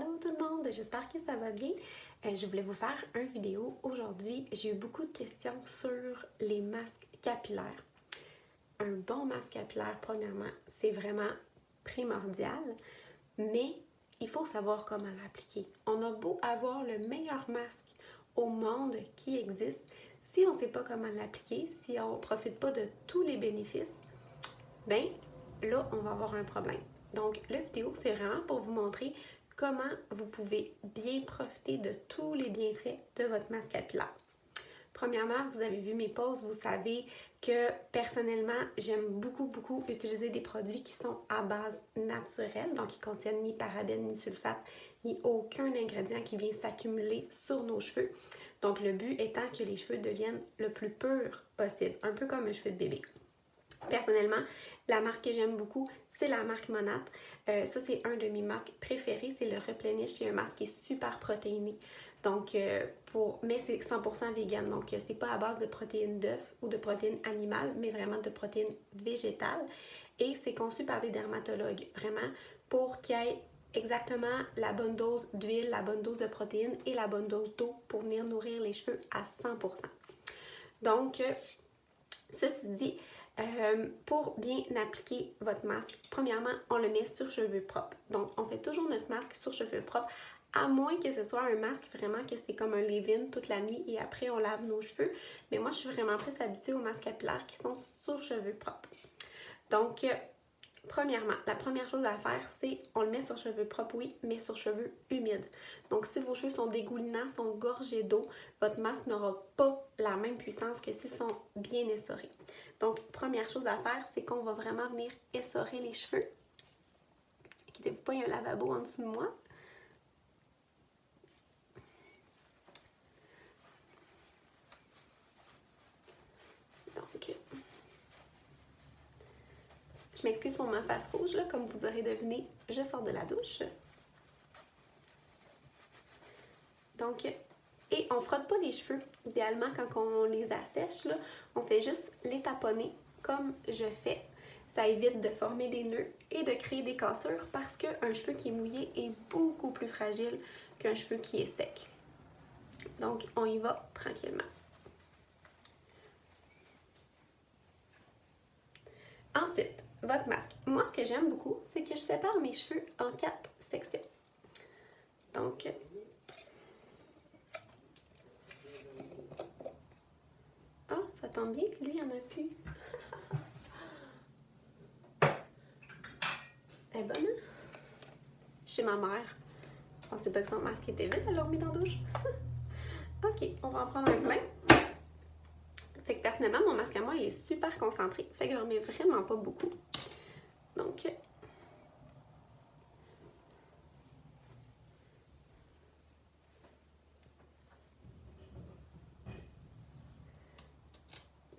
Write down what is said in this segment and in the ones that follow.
Allô tout le monde, j'espère que ça va bien. Je voulais vous faire une vidéo aujourd'hui. J'ai eu beaucoup de questions sur les masques capillaires. Un bon masque capillaire, premièrement, c'est vraiment primordial, mais il faut savoir comment l'appliquer. On a beau avoir le meilleur masque au monde qui existe, si on ne sait pas comment l'appliquer, si on ne profite pas de tous les bénéfices, ben là, on va avoir un problème. Donc, la vidéo, c'est vraiment pour vous montrer comment vous pouvez bien profiter de tous les bienfaits de votre masque capillaire. Premièrement, vous avez vu mes posts, vous savez que personnellement, j'aime beaucoup utiliser des produits qui sont à base naturelle, donc qui contiennent ni parabènes, ni sulfate, ni aucun ingrédient qui vient s'accumuler sur nos cheveux. Donc, le but étant que les cheveux deviennent le plus purs possible, un peu comme un cheveu de bébé. Personnellement, la marque que j'aime beaucoup, c'est la marque Monat. Ça, c'est un de mes masques préférés, c'est le Replenish. C'est un masque qui est super protéiné. Donc, mais c'est 100% vegan. Donc, c'est pas à base de protéines d'œufs ou de protéines animales, mais vraiment de protéines végétales. Et c'est conçu par des dermatologues, vraiment, pour qu'il y ait exactement la bonne dose d'huile, la bonne dose de protéines et la bonne dose d'eau pour venir nourrir les cheveux à 100%. Donc, ceci dit, pour bien appliquer votre masque, premièrement, on le met sur cheveux propres. Donc, on fait toujours notre masque sur cheveux propres, à moins que ce soit un masque vraiment que c'est comme un leave-in toute la nuit et après on lave nos cheveux. Mais moi, je suis vraiment plus habituée aux masques capillaires qui sont sur cheveux propres. Donc, premièrement, la première chose à faire, c'est on le met sur cheveux propres, oui, mais sur cheveux humides. Donc, si vos cheveux sont dégoulinants, sont gorgés d'eau, votre masque n'aura pas la même puissance que s'ils sont bien essorés. Donc, première chose à faire, c'est qu'on va vraiment venir essorer les cheveux. Inquiétez-vous pas, il y a un lavabo en dessous de moi. Donc, je m'excuse pour ma face rouge, là, comme vous aurez deviné, je sors de la douche. Donc, et on frotte pas les cheveux. Idéalement, quand on les assèche, là, on fait juste les taponner comme je fais. Ça évite de former des nœuds et de créer des cassures parce qu'un cheveu qui est mouillé est beaucoup plus fragile qu'un cheveu qui est sec. Donc, on y va tranquillement. Ensuite, votre masque. Moi, ce que j'aime beaucoup, c'est que je sépare mes cheveux en 4 sections. Donc, ça tombe bien, lui, il n'y en a plus. Elle est bonne, hein? Chez ma mère. Je pensais pas que son masque était vide, elle l'a remis dans la douche. Ok, on va en prendre un plein. Fait que personnellement, mon masque à moi, il est super concentré. Fait que j'en mets vraiment pas beaucoup. Donc, tu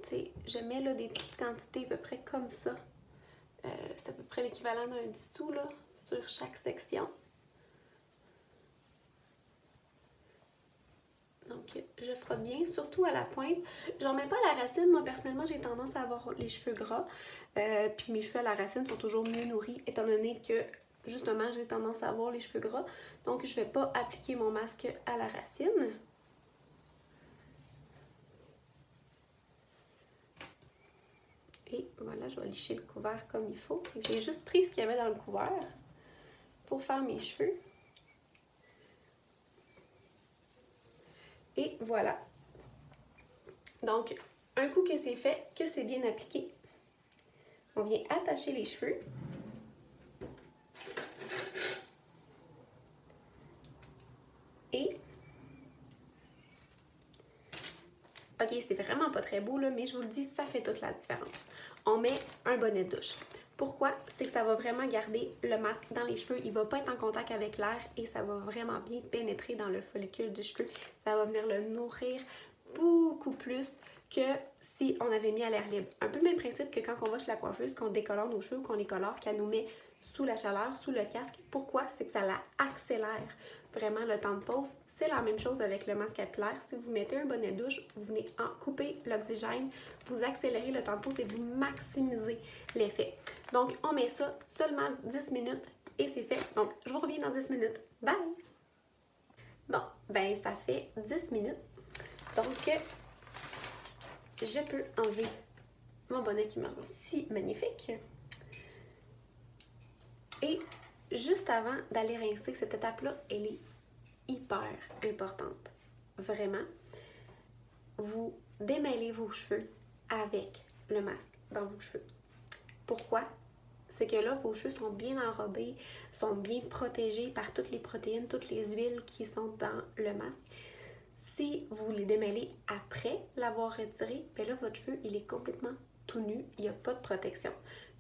sais, je mets là des petites quantités à peu près comme ça. C'est à peu près l'équivalent d'un 10 sous là, sur chaque section. Donc, je frotte bien, surtout à la pointe. J'en mets pas à la racine. Moi, personnellement, j'ai tendance à avoir les cheveux gras. Puis mes cheveux à la racine sont toujours mieux nourris, étant donné que, justement, j'ai tendance à avoir les cheveux gras. Donc, je vais pas appliquer mon masque à la racine. Et voilà, je vais licher le couvert comme il faut. J'ai juste pris ce qu'il y avait dans le couvert pour faire mes cheveux. Et voilà. Donc, un coup que c'est fait, que c'est bien appliqué, on vient attacher les cheveux. Et, ok, c'est vraiment pas très beau, là, mais je vous le dis, ça fait toute la différence. On met un bonnet de douche. Pourquoi? C'est que ça va vraiment garder le masque dans les cheveux. Il ne va pas être en contact avec l'air et ça va vraiment bien pénétrer dans le follicule du cheveu. Ça va venir le nourrir beaucoup plus que si on avait mis à l'air libre. Un peu le même principe que quand on va chez la coiffeuse, qu'on décolore nos cheveux, qu'on les colore, qu'elle nous met sous la chaleur, sous le casque. Pourquoi? C'est que ça la accélère vraiment le temps de pause. C'est la même chose avec le masque capillaire. Si vous mettez un bonnet de douche, vous venez en couper l'oxygène, vous accélérez le temps de pause et vous maximisez l'effet. Donc, on met ça seulement 10 minutes et c'est fait. Donc, je vous reviens dans 10 minutes. Bye! Bon, ben ça fait 10 minutes. Donc, je peux enlever mon bonnet qui me rend si magnifique. Et juste avant d'aller rincer, cette étape-là, elle est hyper importante. Vraiment. Vous démêlez vos cheveux avec le masque dans vos cheveux. Pourquoi? C'est que là, vos cheveux sont bien enrobés, sont bien protégés par toutes les protéines, toutes les huiles qui sont dans le masque. Si vous les démêlez après l'avoir retiré, bien là, votre cheveu, il est complètement tout nu, il n'y a pas de protection.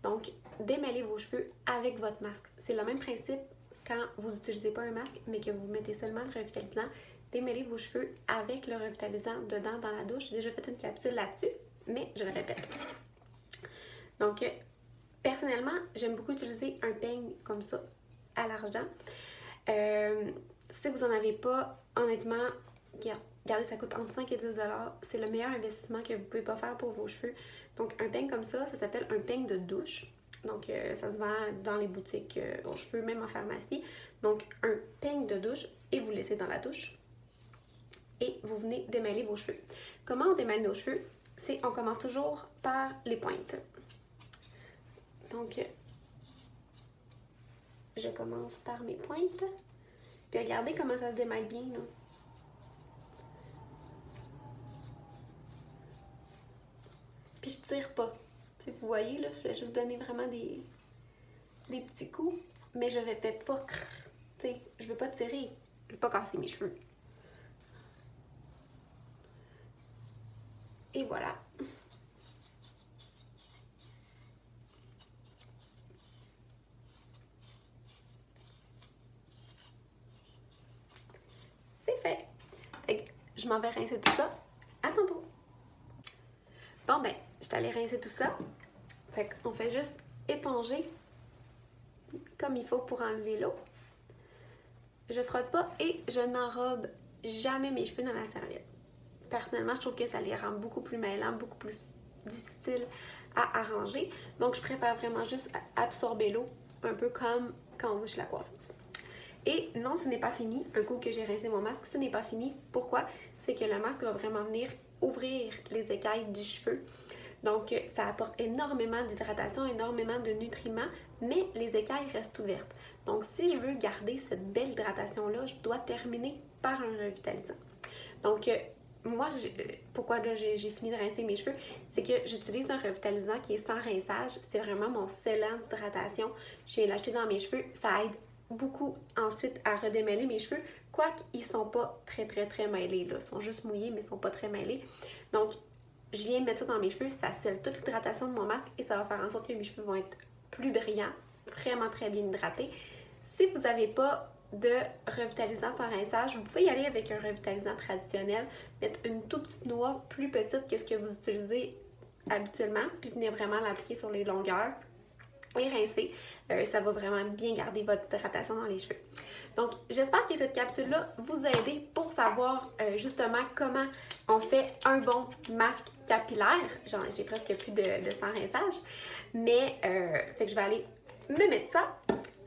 Donc, démêlez vos cheveux avec votre masque. C'est le même principe quand vous n'utilisez pas un masque, mais que vous mettez seulement le revitalisant. Démêlez vos cheveux avec le revitalisant dedans dans la douche. J'ai déjà fait une capsule là-dessus, mais je le répète. Donc, personnellement, j'aime beaucoup utiliser un peigne comme ça à l'argent. Si vous n'en avez pas, honnêtement, regardez, ça coûte entre 5 et 10 $. C'est le meilleur investissement que vous pouvez pas faire pour vos cheveux. Donc, un peigne comme ça s'appelle un peigne de douche. Donc, ça se vend dans les boutiques aux cheveux, même en pharmacie. Donc, un peigne de douche et vous laissez dans la douche. Et vous venez démêler vos cheveux. Comment on démêle nos cheveux? On commence toujours par les pointes. Donc, je commence par mes pointes. Puis regardez comment ça se démêle bien, là. Puis je tire pas. T'sais, vous voyez, là, je vais juste donner vraiment des petits coups. Mais je vais pas... T'sais, je veux pas tirer. Je veux pas casser mes cheveux. Et voilà. C'est fait. Fait que je m'en vais rincer tout ça. À tantôt. Bon ben, je suis allée rincer tout ça. Fait qu'on fait juste éponger comme il faut pour enlever l'eau. Je frotte pas et je n'enrobe jamais mes cheveux dans la serviette. Personnellement, je trouve que ça les rend beaucoup plus mêlants, beaucoup plus difficiles à arranger. Donc, je préfère vraiment juste absorber l'eau, un peu comme quand on va chez la coiffeuse. Et non, ce n'est pas fini. Un coup que j'ai rincé mon masque, ce n'est pas fini. Pourquoi? C'est que le masque va vraiment venir ouvrir les écailles du cheveu. Donc, ça apporte énormément d'hydratation, énormément de nutriments, mais les écailles restent ouvertes. Donc, si je veux garder cette belle hydratation-là, je dois terminer par un revitalisant. Donc, moi, pourquoi là j'ai fini de rincer mes cheveux, c'est que j'utilise un revitalisant qui est sans rinçage. C'est vraiment mon scellant d'hydratation. Je viens l'acheter dans mes cheveux. Ça aide beaucoup ensuite à redémêler mes cheveux, quoique ils sont pas très mêlés. Là. Ils sont juste mouillés, mais ils sont pas très mêlés. Donc, je viens mettre ça dans mes cheveux, ça scelle toute l'hydratation de mon masque et ça va faire en sorte que mes cheveux vont être plus brillants, vraiment très bien hydratés. Si vous n'avez pas de revitalisant sans rinçage, vous pouvez y aller avec un revitalisant traditionnel, mettre une toute petite noix plus petite que ce que vous utilisez habituellement, puis venir vraiment l'appliquer sur les longueurs et rincer. Ça va vraiment bien garder votre hydratation dans les cheveux. Donc, j'espère que cette capsule-là vous a aidé pour savoir justement comment on fait un bon masque capillaire. J'ai presque plus de sans rinçage, mais fait que je vais aller me mettre ça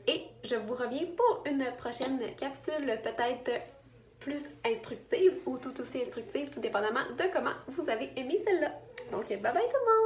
et je vous reviens pour une prochaine capsule peut-être plus instructive ou tout aussi instructive, tout dépendamment de comment vous avez aimé celle-là. Donc, bye bye tout le monde!